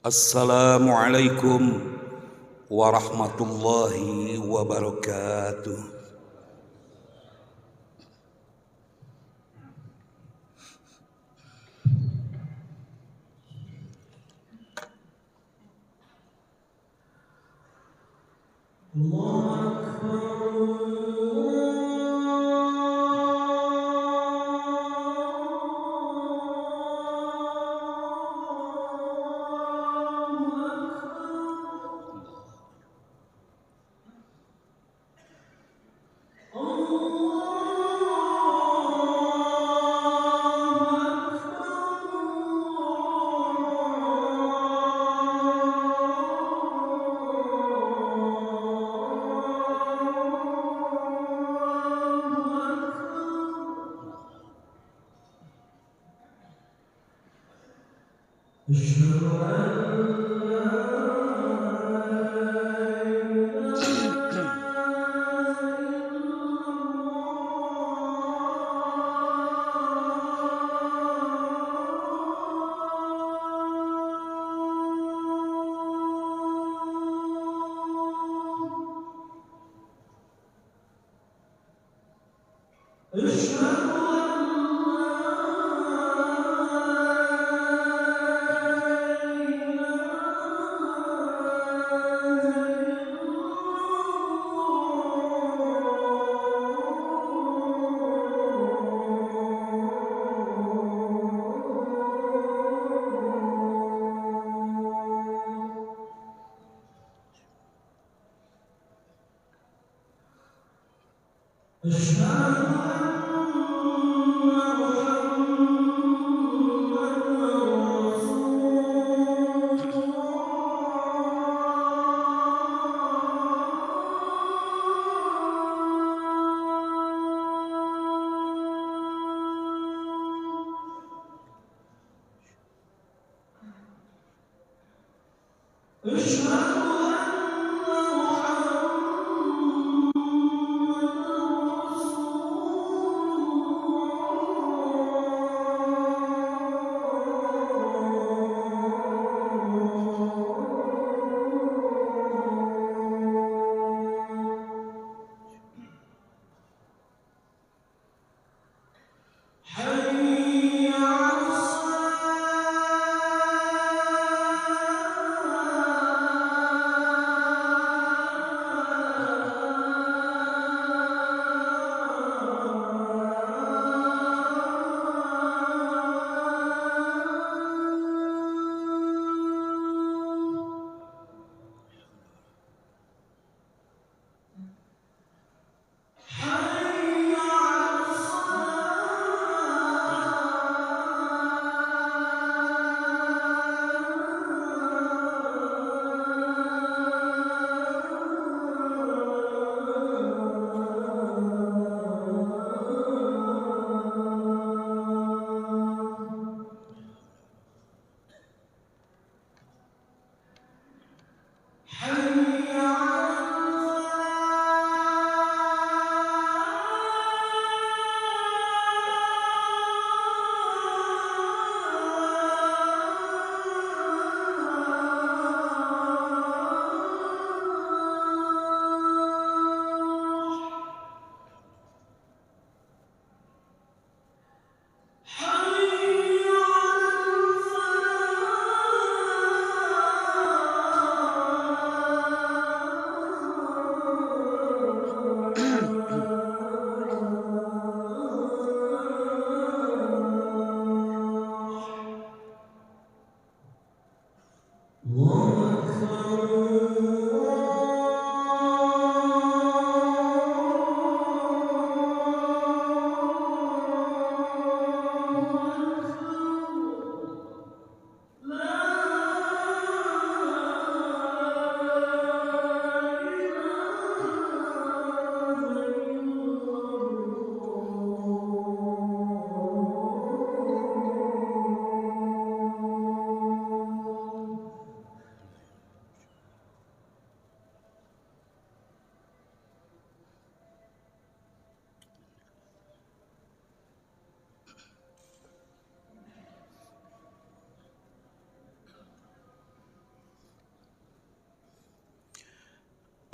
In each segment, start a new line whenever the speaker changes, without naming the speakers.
Assalamualaikum warahmatullahi wabarakatuh.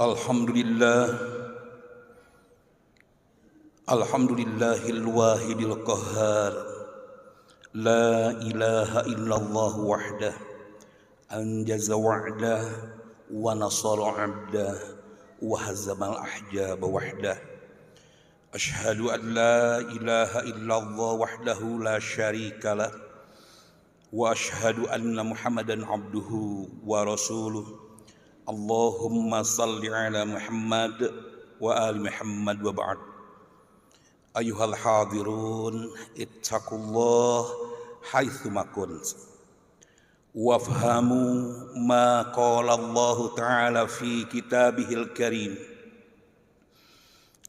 Alhamdulillah, alhamdulillahil wahidil qahhar, la ilaha illallah wahdah, anjaza wa'dah, wa nasara 'abdah, wa hazamal ahjaba wahdah. Ashhadu an la ilaha illallah wahdahu la syarikalah, wa ashhadu anna Muhammadan abduhu wa rasuluh. Allahumma salli ala Muhammad wa ali Muhammad wa ba'd. Ayuhal hadirun, ittaqullah haitsu ma kunt wafhamu ma qala Allah ta'ala fi kitabihil karim.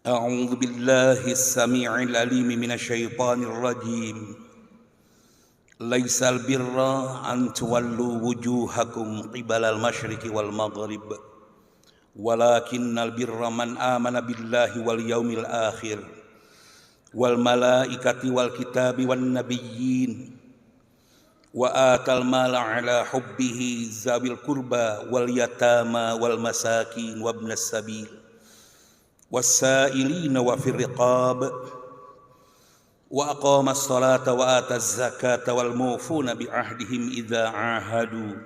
A'udzu billahi as-sami'il alim minasy syaithanir rajim. Laisal birra an tuwallu wujuhakum qibalal masyriqi wal maghrib, walakinnal birra man amana billahi wal yaumil akhir wal malaikati wal kitabi wan nabiyyin wa atal mala ala hubbihi zawil qurba wal yatama wal masakin wabnas sabil was-sa'ilina wa fir riqab wa aqama as-salata wa ata az-zakata wal mufuna bi ahdihim idza ahadu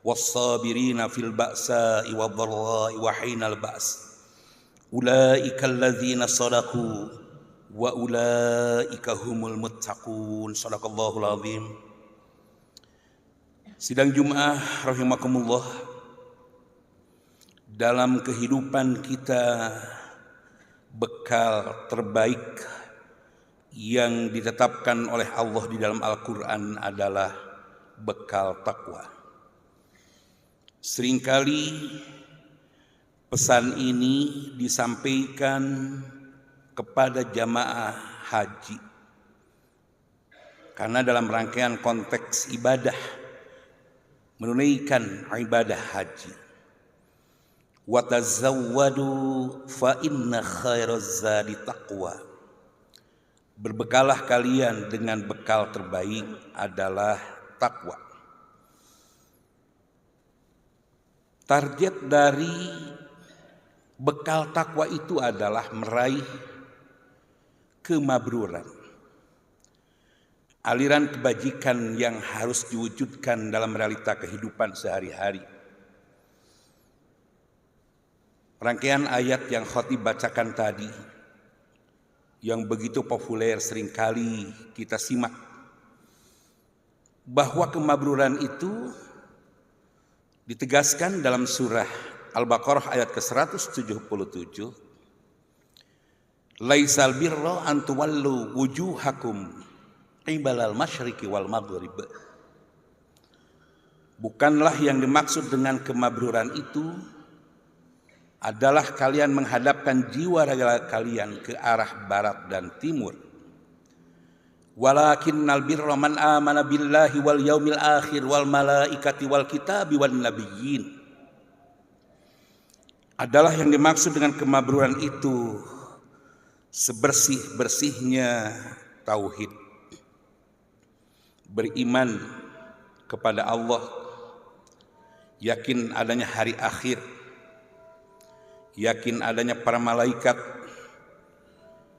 was-sabirina fil ba'sa'i wad-dharra'i wa hinal ba's ulaika alladzina sadaqu wa ulaika humul muttaqun. Shadaqallahul azim. Sidang Jumat rahimakumullah, dalam kehidupan kita bekal terbaik yang ditetapkan oleh Allah di dalam Al-Quran adalah bekal takwa. Seringkali pesan ini disampaikan kepada jamaah haji karena dalam rangkaian konteks ibadah, menunaikan ibadah haji. Wa tazawwadu fa inna khairaz zadi taqwa. Berbekalah kalian dengan bekal terbaik adalah takwa. Target dari bekal takwa itu adalah meraih kemabruran, aliran kebajikan yang harus diwujudkan dalam realita kehidupan sehari-hari. Rangkaian ayat yang khotib bacakan tadi, yang begitu populer seringkali kita simak, bahwa kemabruran itu ditegaskan dalam surah Al-Baqarah ayat ke-177. Laisal birra an tuwallu wujuhakum qibalal masyriqi wal maghrib. Bukanlah yang dimaksud dengan kemabruran itu adalah kalian menghadapkan jiwa raga kalian ke arah barat dan timur. Walakinnal birra man amana billahi wal yaumil akhir wal malaikati wal kitabi wan nabiyyin. Adalah yang dimaksud dengan kemabruran itu sebersih-bersihnya tauhid, beriman kepada Allah, yakin adanya hari akhir, yakin adanya para malaikat,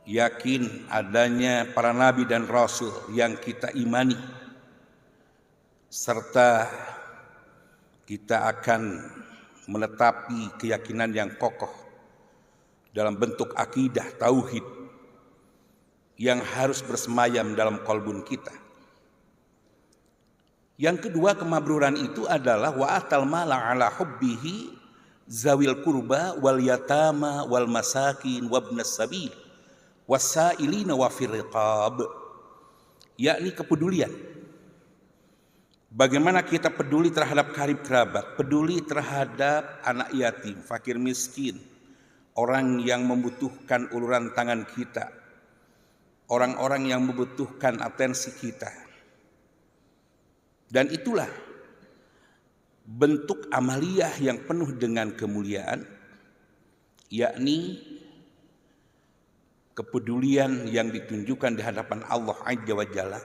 yakin adanya para nabi dan rasul yang kita imani, serta kita akan menetapi keyakinan yang kokoh dalam bentuk akidah tauhid yang harus bersemayam dalam qalbun kita. Yang kedua, kemabruran itu adalah wa atal mala ala hubbihi zawil qurba wal yatama wal masakin wabnas sabil was-sa'ilina wa fir riqab, yakni kepedulian. Bagaimana kita peduli terhadap karib kerabat, peduli terhadap anak yatim, fakir miskin, orang yang membutuhkan uluran tangan kita, orang-orang yang membutuhkan atensi kita. Dan itulah bentuk amaliyah yang penuh dengan kemuliaan, yakni kepedulian yang ditunjukkan di hadapan Allah Azza wa Jalla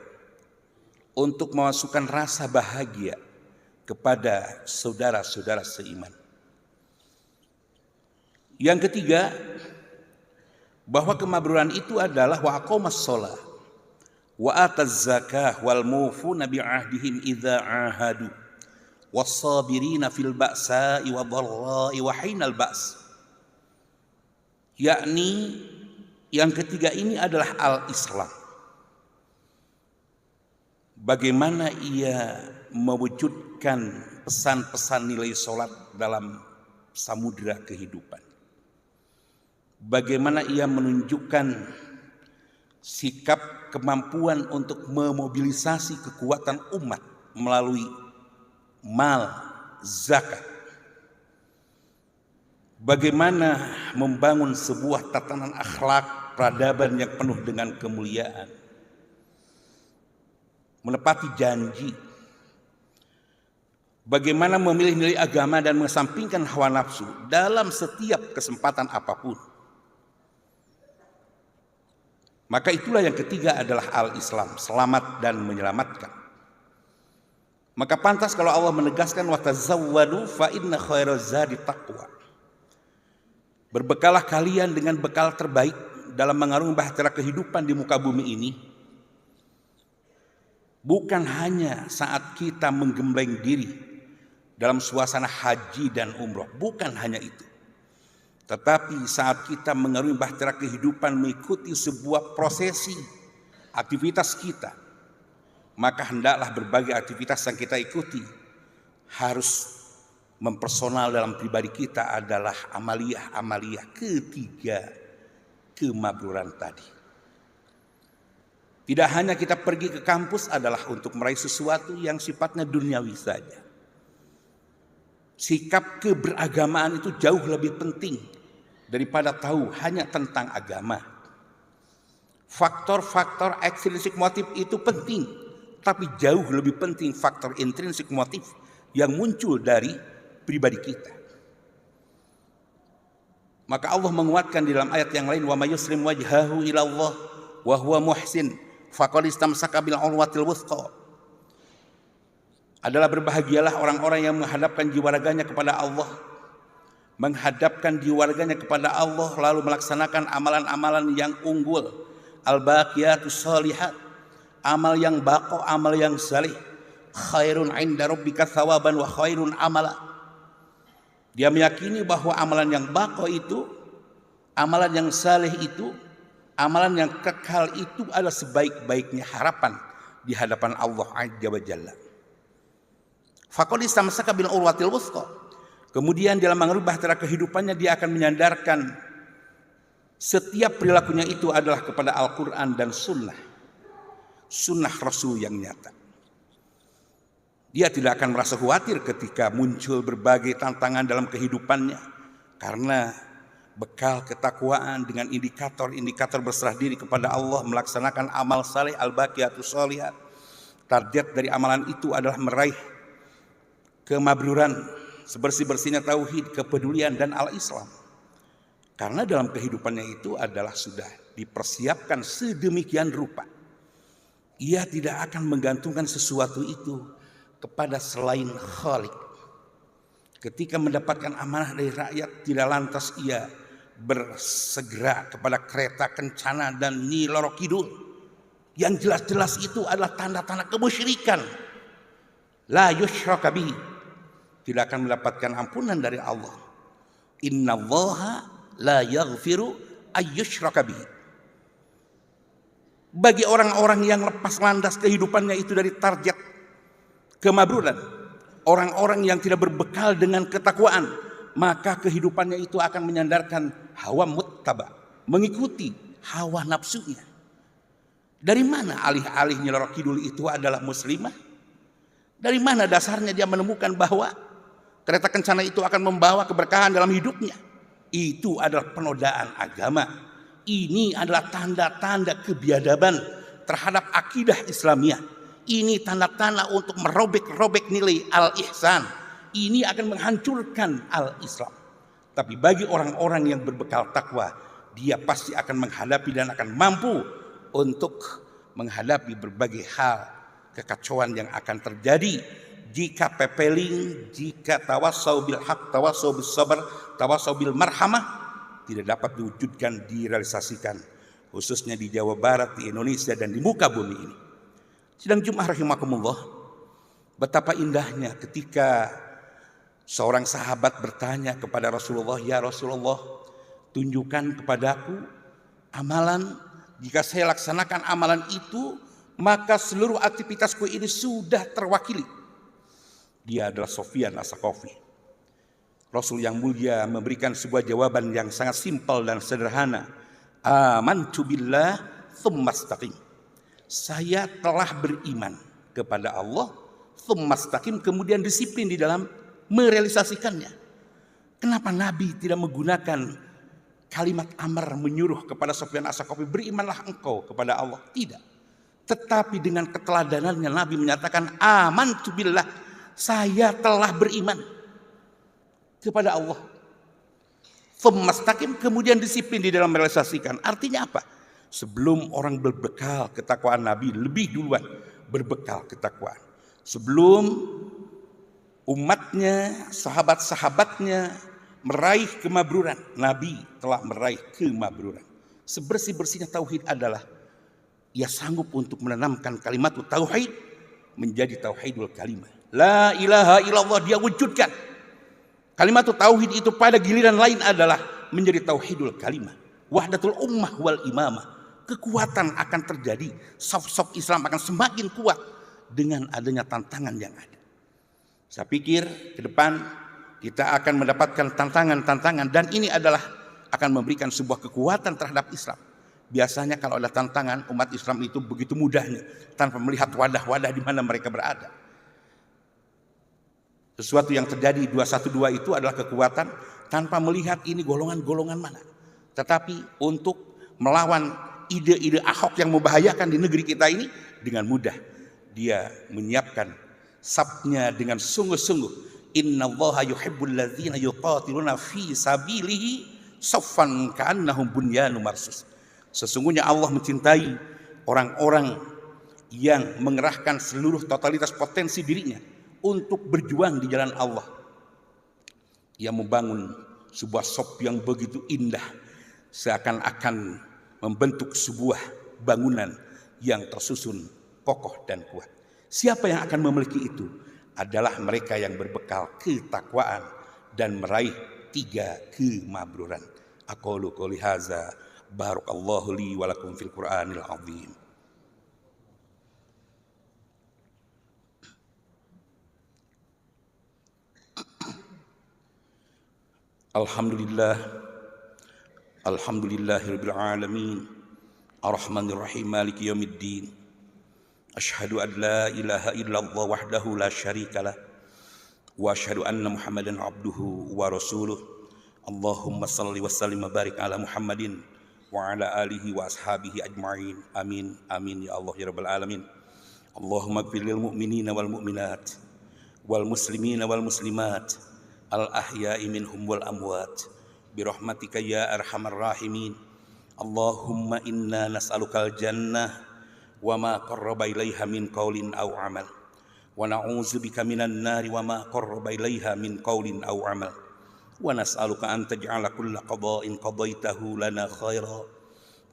untuk memasukkan rasa bahagia kepada saudara-saudara seiman. Yang ketiga, bahwa kemabruran itu adalah wa aqamas shalah wa ataz zakah wal mufuna bi ahdihim idza ahadu was-sabirina fil ba'sa'i wadh-dharra'i wa hinal ba's. Yakni yang ketiga ini adalah al-Islam. Bagaimana ia mewujudkan pesan-pesan nilai sholat dalam samudera kehidupan. Bagaimana ia menunjukkan sikap kemampuan untuk memobilisasi kekuatan umat melalui mal, zakat. Bagaimana membangun sebuah tatanan akhlak peradaban yang penuh dengan kemuliaan. Menepati janji. Bagaimana memilih nilai agama dan mengesampingkan hawa nafsu dalam setiap kesempatan apapun. Maka itulah yang ketiga adalah al-Islam, selamat dan menyelamatkan. Maka pantas kalau Allah menegaskan wa tazawwadu fa inna khairaz zadi taqwa. Berbekalah kalian dengan bekal terbaik dalam mengarungi bahtera kehidupan di muka bumi ini. Bukan hanya saat kita menggembleng diri dalam suasana haji dan umroh, bukan hanya itu. Tetapi saat kita mengarungi bahtera kehidupan mengikuti sebuah prosesi aktivitas kita, maka hendaklah berbagai aktivitas yang kita ikuti harus mempersonal dalam pribadi kita adalah amaliyah ketiga kemabruran tadi. Tidak hanya kita pergi ke kampus adalah untuk meraih sesuatu yang sifatnya duniawi saja. Sikap keberagamaan itu jauh lebih penting daripada tahu hanya tentang agama. Faktor-faktor extrinsic motif itu penting, tapi jauh lebih penting faktor intrinsic motif yang muncul dari pribadi kita. Maka Allah menguatkan di dalam ayat yang lain, wa may yuslim wajhahu ila Allah wa huwa muhsin faqad istamsaka bil urwatil wuthqa. Adalah berbahagialah orang-orang yang menghadapkan jiwa raganya kepada Allah, menghadapkan jiwa raganya kepada Allah lalu melaksanakan amalan-amalan yang unggul, al-baqiyatus shalihat, amal yang baqa, amal yang salih, khairun 'inda rabbika thawaban wa khairun amala. Dia meyakini bahwa amalan yang baqa itu, amalan yang salih itu, amalan yang kekal itu adalah sebaik-baiknya harapan di hadapan Allah Azza wa Jalla. Faqad istamsaka bil urwatil wuthqa. Kemudian dalam mengarungi bahtera kehidupannya dia akan menyandarkan setiap perilakunya itu adalah kepada Al-Quran dan Sunnah. Sunnah Rasul yang nyata. Dia tidak akan merasa khawatir ketika muncul berbagai tantangan dalam kehidupannya. Karena bekal ketakwaan dengan indikator-indikator berserah diri kepada Allah, melaksanakan amal saleh al-baqiyatus shalihat. Target dari amalan itu adalah meraih kemabruran, sebersih-bersihnya tauhid, kepedulian dan al-Islam. Karena dalam kehidupannya itu adalah sudah dipersiapkan sedemikian rupa. Ia tidak akan menggantungkan sesuatu itu kepada selain Khalik. Ketika mendapatkan amanah dari rakyat, tidak lantas ia bersegera kepada kereta kencana dan Nyi Loro Kidul. Yang jelas-jelas itu adalah tanda-tanda kemusyrikan. La yusyraka bihi. Tidak akan mendapatkan ampunan dari Allah. Innallaha la yaghfiru ayyusyraka bihi. Bagi orang-orang yang lepas landas kehidupannya itu dari target kemabruran, orang-orang yang tidak berbekal dengan ketakwaan, maka kehidupannya itu akan menyandarkan hawa muttaba, mengikuti hawa nafsunya. Dari mana alih-alih Nyi Loro Kidul itu adalah muslimah? Dari mana dasarnya dia menemukan bahwa kereta kencana itu akan membawa keberkahan dalam hidupnya? Itu adalah penodaan agama. Ini adalah tanda-tanda kebiadaban terhadap akidah Islamiyah. Ini tanda-tanda untuk merobek-robek nilai al-ihsan. Ini akan menghancurkan al-Islam. Tapi bagi orang-orang yang berbekal takwa, dia pasti akan menghadapi dan akan mampu untuk menghadapi berbagai hal kekacauan yang akan terjadi jika pepeling, jika tawasau bil haq, tawasau bis sabar, tawasau bil marhamah, tidak dapat diwujudkan, direalisasikan, khususnya di Jawa Barat, di Indonesia, dan di muka bumi ini. Sidang Jumat rahimakumullah, betapa indahnya ketika seorang sahabat bertanya kepada Rasulullah, "Ya Rasulullah, tunjukkan kepadaku amalan, jika saya laksanakan amalan itu, maka seluruh aktivitasku ini sudah terwakili." Dia adalah Sufyan As-Tsaqafi. Rasul yang mulia memberikan sebuah jawaban yang sangat simpel dan sederhana. Amantu billah tsumastaqim. Saya telah beriman kepada Allah, tsumastaqim, kemudian disiplin di dalam merealisasikannya. Kenapa Nabi tidak menggunakan kalimat amar menyuruh kepada Sufyan As-Tsaqafi, berimanlah engkau kepada Allah? Tidak. Tetapi dengan keteladanannya Nabi menyatakan amantu billah, saya telah beriman kepada Allah. Tsumastaqim, kemudian disiplin di dalam merealisasikan. Artinya apa? Sebelum orang berbekal ketakwaan, Nabi lebih duluan berbekal ketakwaan. Sebelum umatnya, sahabat-sahabatnya meraih kemabruran, Nabi telah meraih kemabruran. Sebersih-bersihnya tauhid adalah ia sanggup untuk menanamkan kalimat tauhid menjadi tauhidul kalimah. La ilaha illallah, dia wujudkan. Kalimat tauhid itu pada giliran lain adalah menjadi tauhidul kalimah. Wahdatul ummah wal imamah. Kekuatan akan terjadi. Saf-saf Islam akan semakin kuat dengan adanya tantangan yang ada. Saya pikir ke depan kita akan mendapatkan tantangan-tantangan, dan ini adalah akan memberikan sebuah kekuatan terhadap Islam. Biasanya kalau ada tantangan, umat Islam itu begitu mudahnya tanpa melihat wadah-wadah di mana mereka berada. Sesuatu yang terjadi 212 itu adalah kekuatan tanpa melihat ini golongan-golongan mana. Tetapi untuk melawan ide-ide Ahok yang membahayakan di negeri kita ini, dengan mudah dia menyiapkan sabnya dengan sungguh-sungguh. Innallaha yuhibbul ladzina yuqatiluna fi sabilihi saffan ka'annahum bunyanun marsus. Sesungguhnya Allah mencintai orang-orang yang mengerahkan seluruh totalitas potensi dirinya untuk berjuang di jalan Allah. Ia membangun sebuah saf yang begitu indah, seakan-akan membentuk sebuah bangunan yang tersusun kokoh dan kuat. Siapa yang akan memiliki itu? Adalah mereka yang berbekal ketakwaan dan meraih 3 kemabruran. Aqulu qouli hadza, barakallahu li wa lakum fil Qur'anil azim. Alhamdulillah, alhamdulillahirabbil alamin, arrahmanir rahim, maliki yaumiddin. Asyhadu an la ilaha illallah wahdahu la syarikalah, wa asyhadu anna Muhammadan abduhu wa rasuluh. Allahumma salli wa sallim wa barik ala Muhammadin wa ala alihi wa ashabihi ajma'in. Amin amin ya Allah ya rabbal alamin. Allahumma ighfir lil mu'minina wal mu'minat wal muslimina wal muslimat al ahya'i minhum wal amwat bi rahmatika ya arhamar rahimin. Allahumma inna nas'alukal jannah wa ma qarraba ilaiha min qaulin aw amal, wa na'udzubika minan nari wa ma qarraba ilaiha min qaulin aw amal, wa nas'aluka an taj'ala kulla qada'in qadaitahu lana khaira.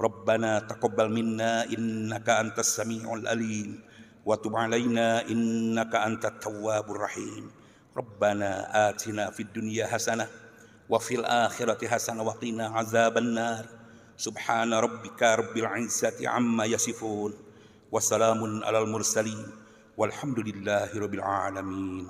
Rabbana taqabbal minna innaka antas sami'ul alim, wa tub 'alaina innaka antat tawwabur rahim. Rabbana atina fid dunya hasanah wa fil akhirati hasanah wa qina azabannar. Subhana rabbika rabbil izzati amma yasifun, wassalamun alal mursalin, walhamdulillahi rabbil alamin.